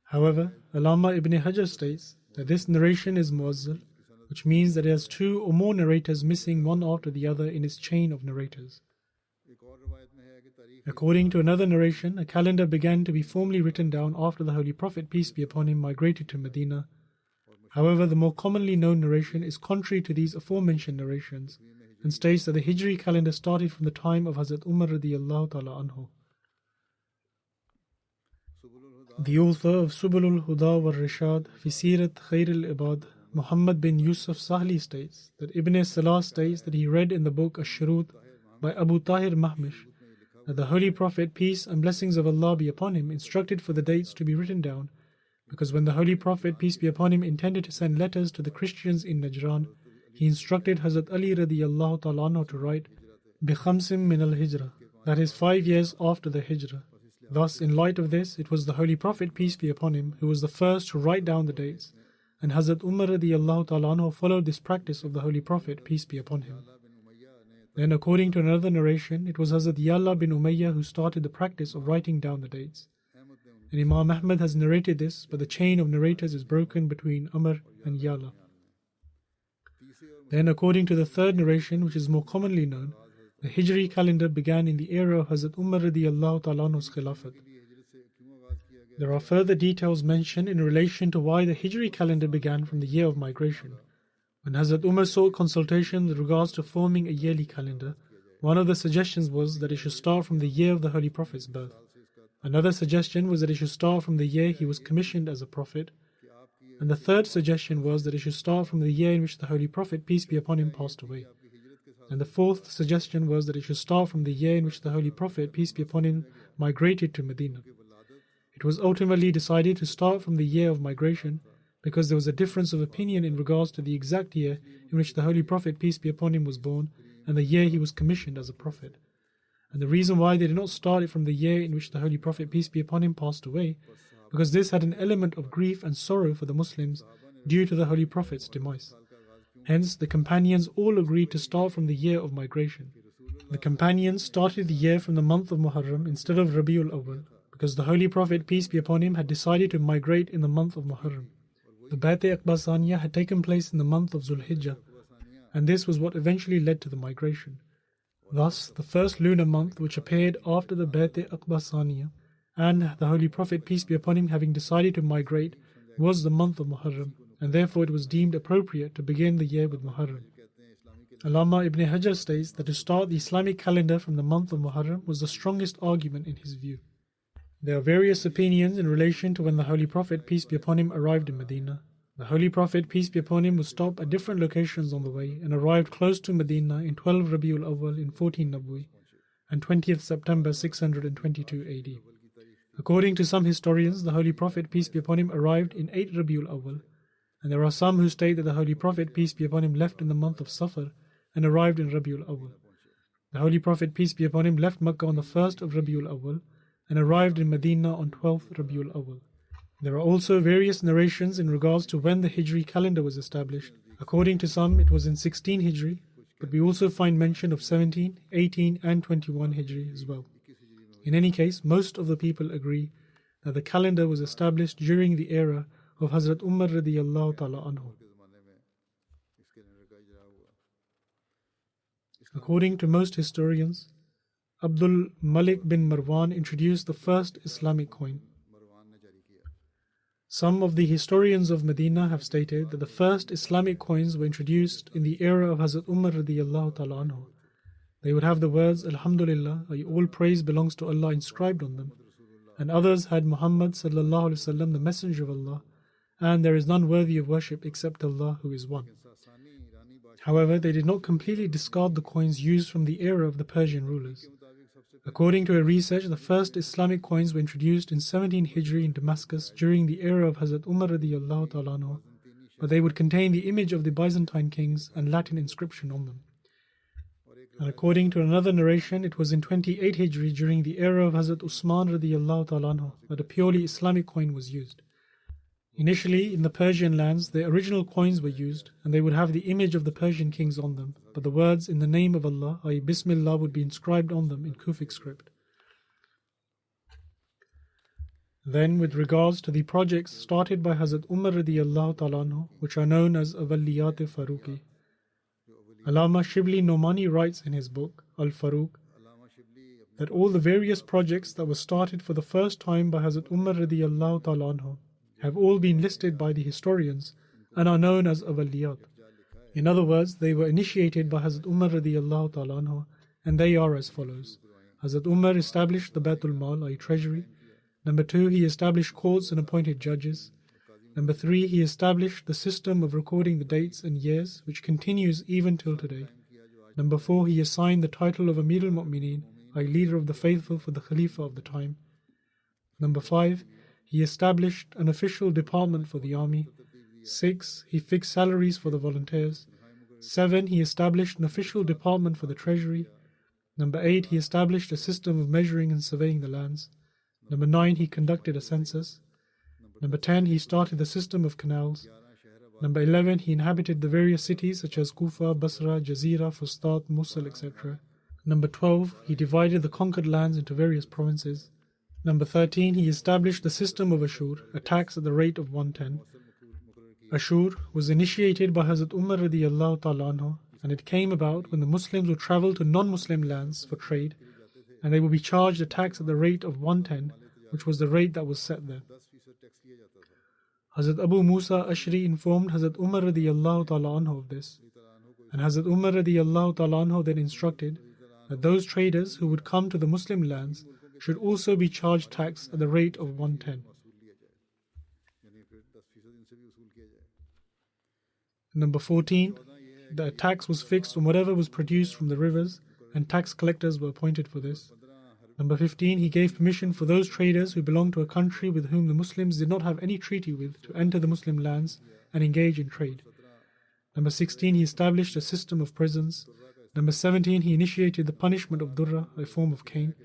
However, Allama ibn Hajar states that this narration is muazzal, which means that it has two or more narrators missing one after the other in its chain of narrators. According to another narration, a calendar began to be formally written down after the Holy Prophet, peace be upon him, migrated to Medina. However, the more commonly known narration is contrary to these aforementioned narrations and states that the Hijri calendar started from the time of Hazrat Umar radiyallahu ta'ala anhu. The author of Subulul Huda wal Rishad fi Sirat Khair al-Ibad, Muhammad bin Yusuf Sahli, states that Ibn Salah states that he read in the book Ash-Shurut by Abu Tahir Mahmish that the Holy Prophet, peace and blessings of Allah be upon him, instructed for the dates to be written down, because when the Holy Prophet, peace be upon him, intended to send letters to the Christians in Najran, he instructed Hazrat Ali radiyallahu ta'ala anhu to write Bikhamsim min al-Hijrah, that is 5 years after the Hijrah. Thus, in light of this, it was the Holy Prophet, peace be upon him, who was the first to write down the dates, and Hazrat Umar radiyallahu ta'ala anhu followed this practice of the Holy Prophet, peace be upon him. Then, according to another narration, it was Hazrat Ya'la bin Umayyah who started the practice of writing down the dates. And Imam Ahmad has narrated this, but the chain of narrators is broken between Amr and Ya'la. Then, according to the third narration, which is more commonly known, the Hijri calendar began in the era of Hazrat Umar radiyallahu ta'ala anhu's Khilafat. There are further details mentioned in relation to why the Hijri calendar began from the year of migration. When Hazrat Umar sought consultation with regards to forming a yearly calendar, one of the suggestions was that it should start from the year of the Holy Prophet's birth. Another suggestion was that it should start from the year he was commissioned as a prophet. And the third suggestion was that it should start from the year in which the Holy Prophet, peace be upon him, passed away. And the fourth suggestion was that it should start from the year in which the Holy Prophet, peace be upon him, migrated to Medina. It was ultimately decided to start from the year of migration because there was a difference of opinion in regards to the exact year in which the Holy Prophet, peace be upon him, was born and the year he was commissioned as a prophet. And the reason why they did not start it from the year in which the Holy Prophet, peace be upon him, passed away, because this had an element of grief and sorrow for the Muslims due to the Holy Prophet's demise. Hence, the companions all agreed to start from the year of migration. The companions started the year from the month of Muharram instead of Rabiul Awwal, because the Holy Prophet, peace be upon him, had decided to migrate in the month of Muharram. The Bayt-e Aqba Saniya had taken place in the month of Zulhijjah, and this was what eventually led to the migration. Thus, the first lunar month which appeared after the Bayt-e Aqba Saniya, and the Holy Prophet, peace be upon him, having decided to migrate, was the month of Muharram, and therefore it was deemed appropriate to begin the year with Muharram. Allama ibn Hajar states that to start the Islamic calendar from the month of Muharram was the strongest argument in his view. There are various opinions in relation to when the Holy Prophet, peace be upon him, arrived in Medina. The Holy Prophet, peace be upon him, would stop at different locations on the way and arrived close to Medina in 12 Rabiul Awwal in 14 Nabwi and 20th September 622 AD. According to some historians, the Holy Prophet, peace be upon him, arrived in 8 Rabiul Awwal, and there are some who state that the Holy Prophet, peace be upon him, left in the month of Safar and arrived in Rabiul Awwal. The Holy Prophet, peace be upon him, left Makkah on the 1st of Rabiul Awwal and arrived in Medina on 12th Rabiul Awwal. There are also various narrations in regards to when the Hijri calendar was established. According to some, it was in 16 Hijri, but we also find mention of 17, 18 and 21 Hijri as well. In any case, most of the people agree that the calendar was established during the era of Hazrat Umar radiyallahu ta'ala anhu. According to most historians, Abdul Malik bin Marwan introduced the first Islamic coin. Some of the historians of Medina have stated that the first Islamic coins were introduced in the era of Hazrat Umar radiyallahu ta'ala anhu. They would have the words Alhamdulillah, all praise belongs to Allah inscribed on them, and others had Muhammad sallallahu alaihi wasallam, the messenger of Allah, and there is none worthy of worship except Allah who is one. However, they did not completely discard the coins used from the era of the Persian rulers. According to a research, the first Islamic coins were introduced in 17 Hijri in Damascus during the era of Hazrat Umar radiyallahu ta'ala anhu, but they would contain the image of the Byzantine kings and Latin inscription on them. And according to another narration, it was in 28 Hijri during the era of Hazrat Usman radiyallahu ta'ala anhu that a purely Islamic coin was used. Initially, in the Persian lands, the original coins were used, and they would have the image of the Persian kings on them, but the words "in the name of Allah," i.e. Bismillah, would be inscribed on them in Kufic script. Then, with regards to the projects started by Hazrat Umar radiyallahu ta'ala anhu, which are known as Awaliyat Faruqi, Allama Shibli Nomani writes in his book, Al-Faruq, that all the various projects that were started for the first time by Hazrat Umar radiyallahu ta'ala anhu have all been listed by the historians and are known as Awaliyat. In other words, they were initiated by Hazrat Umar radiyallahu ta'ala anhu, and they are as follows. Hazrat Umar established the Baitul Mal, i.e. treasury. Number 2, he established courts and appointed judges. Number 3, he established the system of recording the dates and years, which continues even till today. Number 4, he assigned the title of Amir al-Mu'mineen, i.e. leader of the faithful, for the Khalifa of the time. Number 5, he established an official department for the army. 6, he fixed salaries for the volunteers. 7, he established an official department for the treasury. Number 8, he established a system of measuring and surveying the lands. Number 9, he conducted a census. Number 10, he started the system of canals. Number 11, he inhabited the various cities such as Kufa, Basra, Jazira, Fustat, Mosul, etc. Number 12, he divided the conquered lands into various provinces. Number 13, he established the system of Ashur, a tax at the rate of 110. Ashur was initiated by Hazrat Umar radiyallahu ta'ala anhu, and it came about when the Muslims would travel to non-Muslim lands for trade, and they would be charged a tax at the rate of 110, which was the rate that was set there. Hazrat Abu Musa Ashri informed Hazrat Umar radiyallahu ta'ala anhu of this, and Hazrat Umar radiyallahu ta'ala anhu then instructed that those traders who would come to the Muslim lands should also be charged tax at the rate of 110. Number 14, the tax was fixed on whatever was produced from the rivers, and tax collectors were appointed for this. Number 15, he gave permission for those traders who belonged to a country with whom the Muslims did not have any treaty with to enter the Muslim lands and engage in trade. Number 16, he established a system of prisons. Number 17, he initiated the punishment of durra, a form of cane.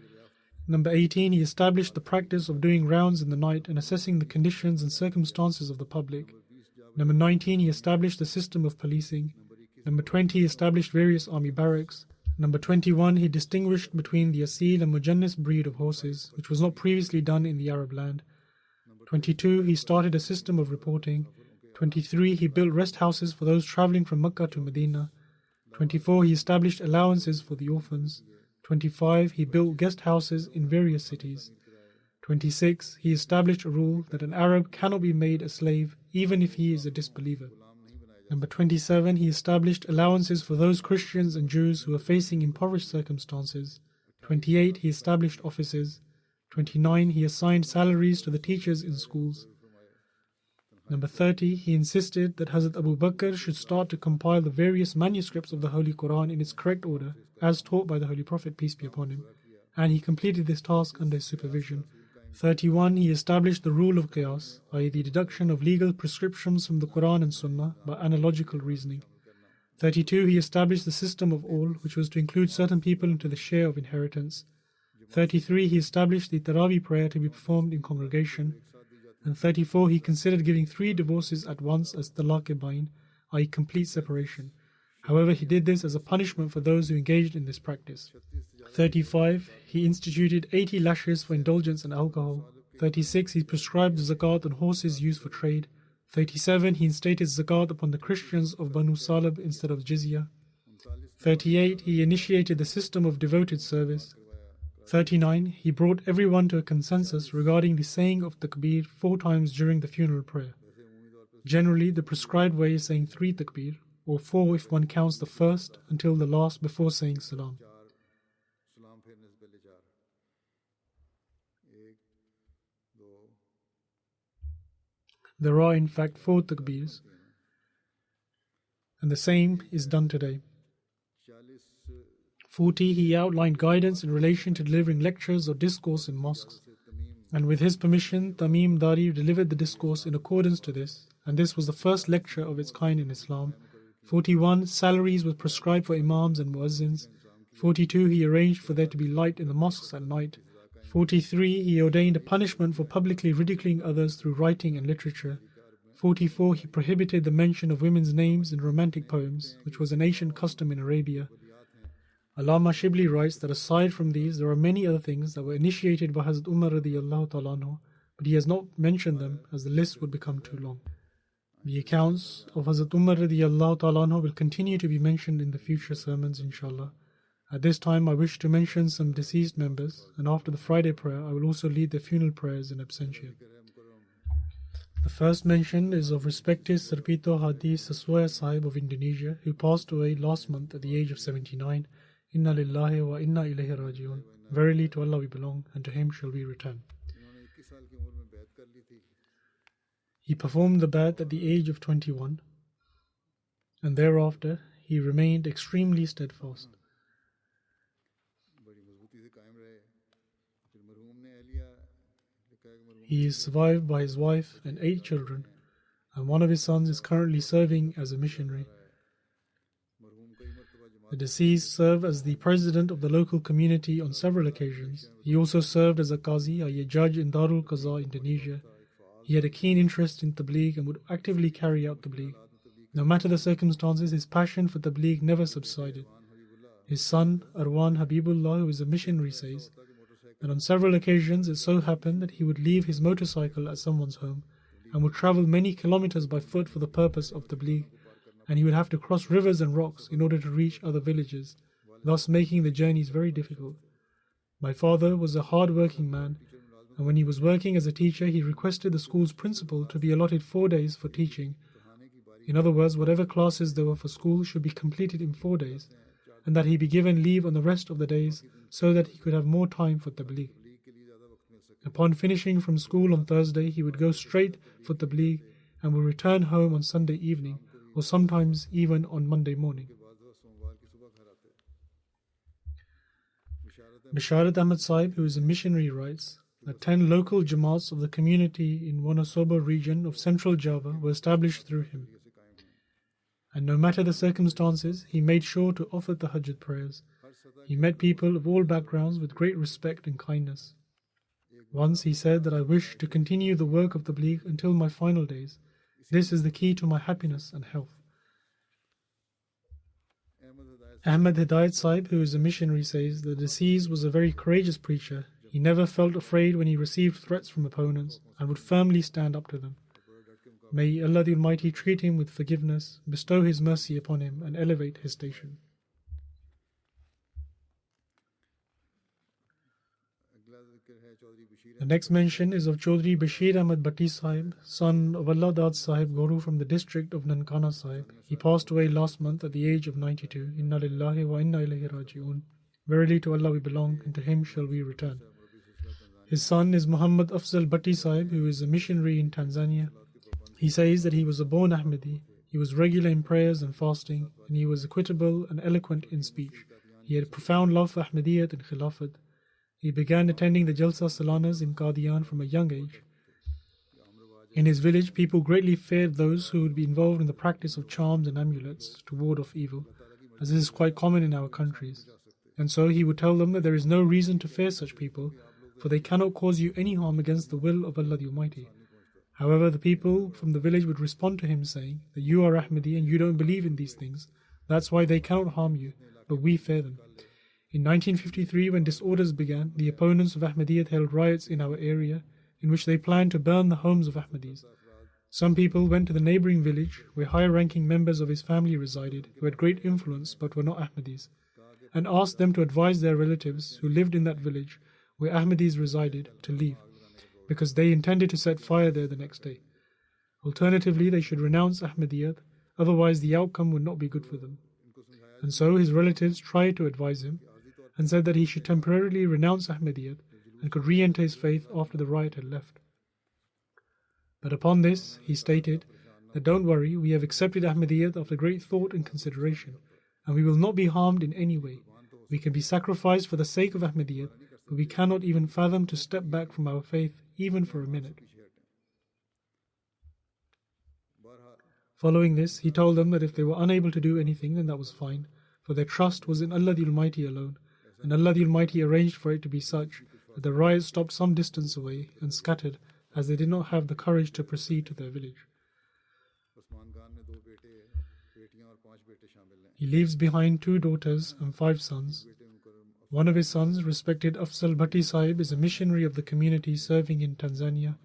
Number 18, he established the practice of doing rounds in the night and assessing the conditions and circumstances of the public. Number 19, he established the system of policing. Number 20, he established various army barracks. Number 21, he distinguished between the Asil and Mujannis breed of horses, which was not previously done in the Arab land. 22, he started a system of reporting. 23, he built rest houses for those traveling from Mecca to Medina. 24, he established allowances for the orphans. 25, he built guest houses in various cities. 26, he established a rule that an Arab cannot be made a slave even if he is a disbeliever. Number 27, he established allowances for those Christians and Jews who are facing impoverished circumstances. 28, he established offices. 29, he assigned salaries to the teachers in schools. Number 30, he insisted that Hazrat Abu Bakr should start to compile the various manuscripts of the Holy Quran in its correct order, as taught by the Holy Prophet, peace be upon him, and he completed this task under his supervision. 31, he established the rule of Qiyas, i.e. the deduction of legal prescriptions from the Quran and Sunnah by analogical reasoning. 32, he established the system of all, which was to include certain people into the share of inheritance. 33, he established the Tarawih prayer to be performed in congregation. And 34, he considered giving 3 divorces at once as talaq-e-bain, i.e. complete separation. However, he did this as a punishment for those who engaged in this practice. 35, he instituted 80 lashes for indulgence in alcohol. 36, he prescribed zakat on horses used for trade. 37, he instated zakat upon the Christians of Banu Salib instead of jizya. 38, he initiated the system of devoted service. 39, he brought everyone to a consensus regarding the saying of takbir 4 times during the funeral prayer. Generally, the prescribed way is saying 3 takbir, or 4 if one counts the first until the last before saying salam. There are in fact 4 takbirs, and the same is done today. 40, he outlined guidance in relation to delivering lectures or discourse in mosques, and with his permission, Tamim Dari delivered the discourse in accordance to this, and this was the first lecture of its kind in Islam. 41, salaries were prescribed for imams and muezzins. 42, he arranged for there to be light in the mosques at night. 43, he ordained a punishment for publicly ridiculing others through writing and literature. 44. He prohibited the mention of women's names in romantic poems, which was an ancient custom in Arabia. Allama Shibli writes that aside from these, there are many other things that were initiated by Hazrat Umar radiyallahu ta'ala anhu, but he has not mentioned them as the list would become too long. The accounts of Hazrat Umar radiyallahu ta'ala anhu will continue to be mentioned in the future sermons, inshallah. At this time, I wish to mention some deceased members, and after the Friday prayer, I will also lead the funeral prayers in absentia. The first mention is of respected Sarpito Hadi Saswaya Sahib of Indonesia, who passed away last month at the age of 79. Inna lillahi wa inna ilayhi rajiun. Verily to Allah we belong, and to Him shall we return. He performed the Bai'at at the age of 21, and thereafter he remained extremely steadfast. He is survived by his wife and 8 children, and one of his sons is currently serving as a missionary. The deceased served as the president of the local community on several occasions. He also served as a qazi, a judge in Darul Qaza, Indonesia. He had a keen interest in tabligh and would actively carry out tabligh. No matter the circumstances, his passion for tabligh never subsided. His son, Arwan Habibullah, who is a missionary, says that on several occasions it so happened that he would leave his motorcycle at someone's home and would travel many kilometers by foot for the purpose of tabligh, and he would have to cross rivers and rocks in order to reach other villages, thus making the journeys very difficult. My father was a hard-working man, and when he was working as a teacher, he requested the school's principal to be allotted 4 days for teaching. In other words, whatever classes there were for school should be completed in 4 days, and that he be given leave on the rest of the days so that he could have more time for tabligh. Upon finishing from school on Thursday, he would go straight for tabligh and would return home on Sunday evening, or sometimes even on Monday morning. Bisharat Ahmad Sahib, who is a missionary, writes that 10 local jamaats of the community in Wonosobo region of central Java were established through him. And no matter the circumstances, he made sure to offer the Tahajjud prayers. He met people of all backgrounds with great respect and kindness. Once he said that I wish to continue the work of tabligh until my final days. This is the key to my happiness and health. Ahmad Hidayat Sahib, who is a missionary, says the deceased was a very courageous preacher. He never felt afraid when he received threats from opponents and would firmly stand up to them. May Allah the Almighty treat him with forgiveness, bestow His mercy upon him, and elevate his station. The next mention is of Chaudhry Bashir Ahmad Bhatti Sahib, son of Allah Dad Sahib Guru from the district of Nankana Sahib. He passed away last month at the age of 92. Inna lillahi wa inna ilayhi raji'un. Verily to Allah we belong, and to Him shall we return. His son is Muhammad Afzal Bhatti Sahib, who is a missionary in Tanzania. He says that he was a born Ahmadi. He was regular in prayers and fasting, and he was equitable and eloquent in speech. He had a profound love for Ahmadiyyat and Khilafat. He began attending the Jalsa Salanas in Qadian from a young age. In his village, people greatly feared those who would be involved in the practice of charms and amulets to ward off evil, as this is quite common in our countries. And so he would tell them that there is no reason to fear such people, for they cannot cause you any harm against the will of Allah the Almighty. However, the people from the village would respond to him saying that you are Ahmadi and you don't believe in these things. That's why they cannot harm you, but we fear them. In 1953, when disorders began, the opponents of Ahmadiyyat held riots in our area in which they planned to burn the homes of Ahmadis. Some people went to the neighboring village where higher-ranking members of his family resided who had great influence but were not Ahmadis, and asked them to advise their relatives who lived in that village where Ahmadis resided to leave, because they intended to set fire there the next day. Alternatively, they should renounce Ahmadiyyat, otherwise the outcome would not be good for them. And so his relatives tried to advise him and said that he should temporarily renounce Ahmadiyyat and could re-enter his faith after the riot had left. But upon this, he stated that don't worry, we have accepted Ahmadiyyat after great thought and consideration, and we will not be harmed in any way. We can be sacrificed for the sake of Ahmadiyyat, but we cannot even fathom to step back from our faith even for a minute. Following this, he told them that if they were unable to do anything, then that was fine, for their trust was in Allah the Almighty alone, and Allah the Almighty arranged for it to be such that the riots stopped some distance away and scattered, as they did not have the courage to proceed to their village. He leaves behind 2 daughters and 5 sons. One of his sons, respected Afzal Bhatti Sahib, is a missionary of the community serving in Tanzania.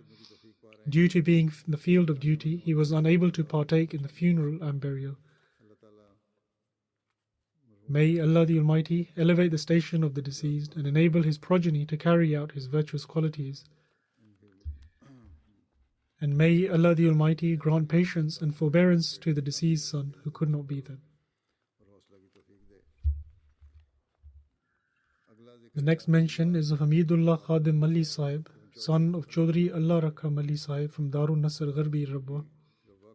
Due to being in the field of duty, he was unable to partake in the funeral and burial. May Allah the Almighty elevate the station of the deceased and enable his progeny to carry out his virtuous qualities. And may Allah the Almighty grant patience and forbearance to the deceased son who could not be there. The next mention is of Hamidullah Khadim Malli Sahib, son of Chaudhry Allah Rakha Malli Sahib from Darun Nasr Gharbi, Rabwa.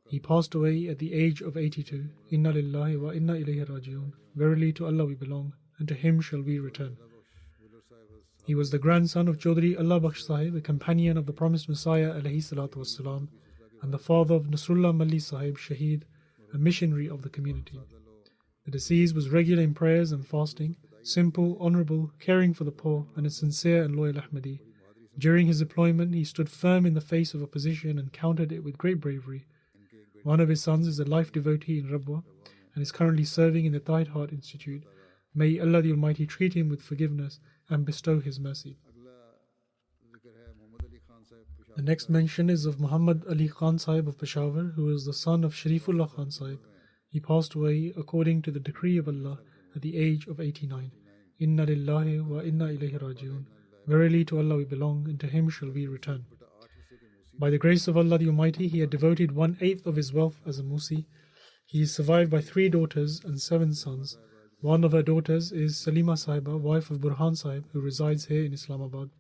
He passed away at the age of 82. Inna lillahi wa inna ilayhi raji'un. Verily to Allah we belong, and to Him shall we return. He was the grandson of Chaudhry Allah Bakhsh Sahib, a companion of the promised Messiah alayhi salatu wassalam, and the father of Nasrullah Malli Sahib Shaheed, a missionary of the community. The deceased was regular in prayers and fasting, simple, honourable, caring for the poor, and a sincere and loyal Ahmadi. During his deployment, he stood firm in the face of opposition and countered it with great bravery. One of his sons is a life devotee in Rabwa and is currently serving in the Tide Heart Institute. May Allah the Almighty treat him with forgiveness and bestow His mercy. The next mention is of Muhammad Ali Khan Sahib of Peshawar, who is the son of Sharifullah Khan Sahib. He passed away according to the decree of Allah at the age of 89. Inna lillahi wa inna ilayhi raji'un. Verily to Allah we belong, and to Him shall we return. By the grace of Allah the Almighty, he had devoted 1/8 of his wealth as a Musi. He is survived by 3 daughters and 7 sons. One of her daughters is Salima Sahiba, wife of Burhan Sahib, who resides here in Islamabad.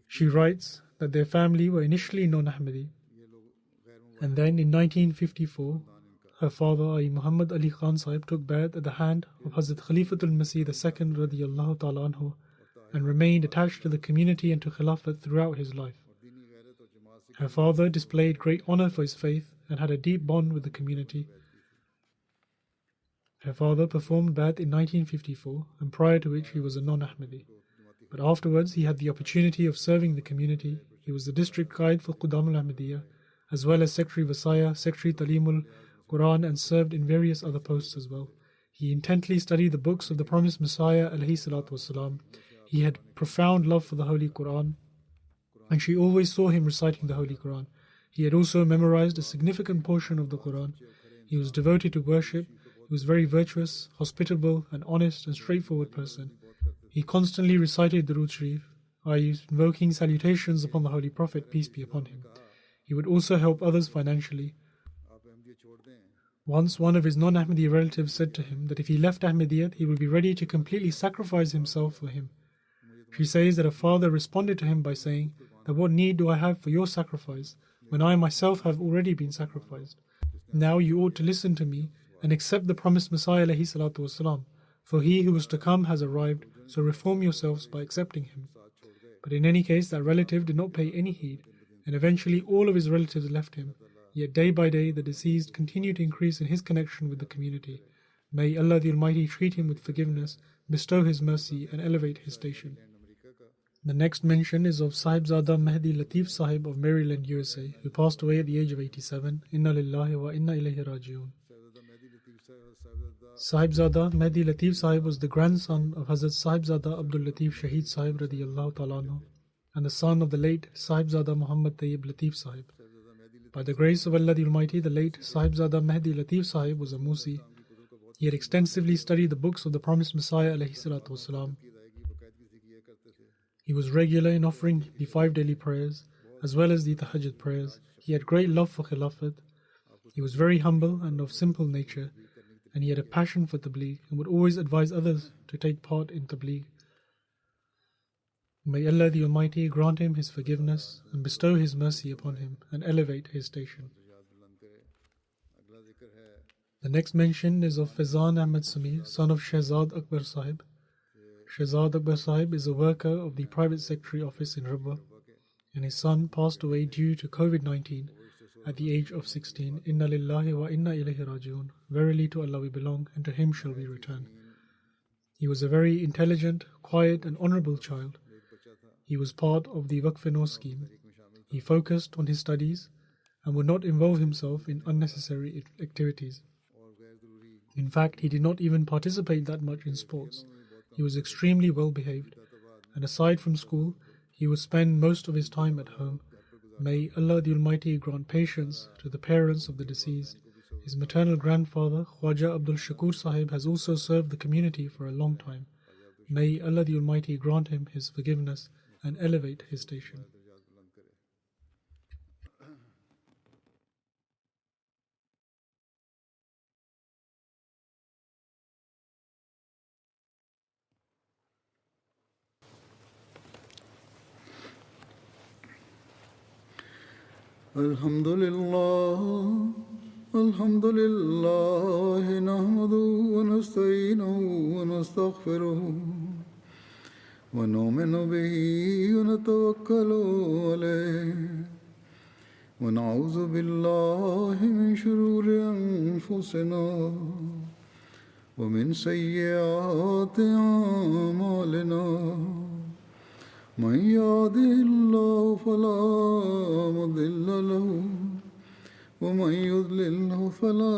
She writes that their family were initially non-Ahmadi, and then in 1954, her father, i.e. Muhammad Ali Khan Sahib, took bayat at the hand of Hazrat Khalifatul Masih II radiyallahu ta'ala anhu, and remained attached to the community and to Khilafat throughout his life. Her father displayed great honor for his faith and had a deep bond with the community. Her father performed bayat in 1954, and prior to which he was a non-Ahmadi. But afterwards he had the opportunity of serving the community. He was the district guide for Qudam al-Ahmadiyya, as well as Secretary Vasaya, Secretary Talimul Quran, and served in various other posts as well. He intently studied the books of the promised Messiah alayhi salatu wasalam. He had profound love for the Holy Quran, and she always saw him reciting the Holy Quran. He had also memorized a significant portion of the Quran. He was devoted to worship. He was very virtuous, hospitable, and honest and straightforward person. He constantly recited Durood Sharif, i.e. invoking salutations upon the Holy Prophet, peace be upon him. He would also help others financially. Once one of his non-Ahmadi relatives said to him that if he left Ahmadiyyat, he would be ready to completely sacrifice himself for him. She says that her father responded to him by saying that what need do I have for your sacrifice when I myself have already been sacrificed? Now you ought to listen to me and accept the promised Messiah alayhi salatu wasalam, for he who was to come has arrived, so reform yourselves by accepting him. But in any case, that relative did not pay any heed, and eventually all of his relatives left him. Yet day by day the deceased continued to increase in his connection with the community. May Allah the Almighty treat him with forgiveness, bestow His mercy, and elevate his station. The next mention is of Sahibzada Mehdi Latif Sahib of Maryland, USA, who passed away at the age of 87. Inna lillahi wa inna ilayhi raji'un. Sahibzada Mehdi Latif Sahib was the grandson of Hazrat Sahibzada Abdul Latif Shaheed Sahib radiyallahu ta'ala anhu, and the son of the late Sahibzada Muhammad Tayyib Latif Sahib. By the grace of Allah the Almighty, the late Sahibzada Mehdi Latif Sahib was a Musi. He had extensively studied the books of the promised Messiah alayhi salatu wasalam. He was regular in offering the 5 daily prayers, as well as the Tahajjud prayers. He had great love for Khilafat. He was very humble and of simple nature, and he had a passion for Tabligh and would always advise others to take part in Tabligh. May Allah the Almighty grant him His forgiveness and bestow His mercy upon him and elevate his station. The next mention is of Faizan Ahmed Samir, son of Shehzad Akbar Sahib. Shehzad Akbar Sahib is a worker of the Private Secretary Office in Rabwa, and his son passed away due to COVID-19 at the age of 16. Inna lillahi wa inna ilayhi raji'un. Verily to Allah we belong, and to Him shall we return. He was a very intelligent, quiet, and honourable child. He was part of the Waqf-e-Nau scheme. He focused on his studies and would not involve himself in unnecessary activities. In fact, he did not even participate that much in sports. He was extremely well behaved, and aside from school, he would spend most of his time at home. May Allah the Almighty grant patience to the parents of the deceased. His maternal grandfather, Khwaja Abdul Shakur Sahib, has also served the community for a long time. May Allah the Almighty grant him his forgiveness and elevate his station. الحمد لله نحمده ونستعينه ونستغفره ونؤمن به ونتوكل عليه ونعوذ بالله من شرور أنفسنا ومن سيئات أعمالنا من يهده الله فلا مضل له ومن يضلله فلا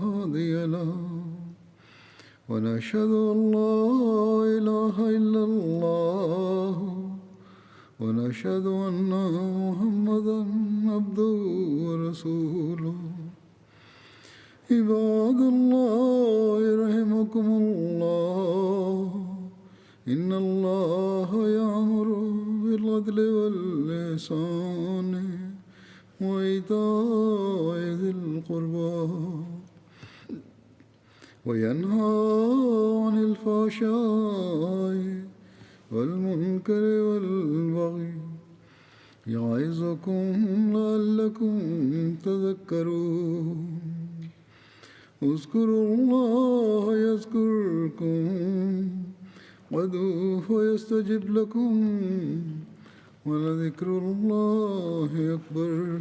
هادي له ونشهد أن لا إله إلا الله ونشهد أن محمدا عبده ورسوله عباد الله رحمكم الله إن الله يأمر بالعدل والإحسان وإيتاء ذي القربى وينهى عن الفحشاء والمنكر والبغي يعظكم لعلكم تذكرون اذكروا الله يذكركم وادعوه يستجب لكم ولذكر الله أكبر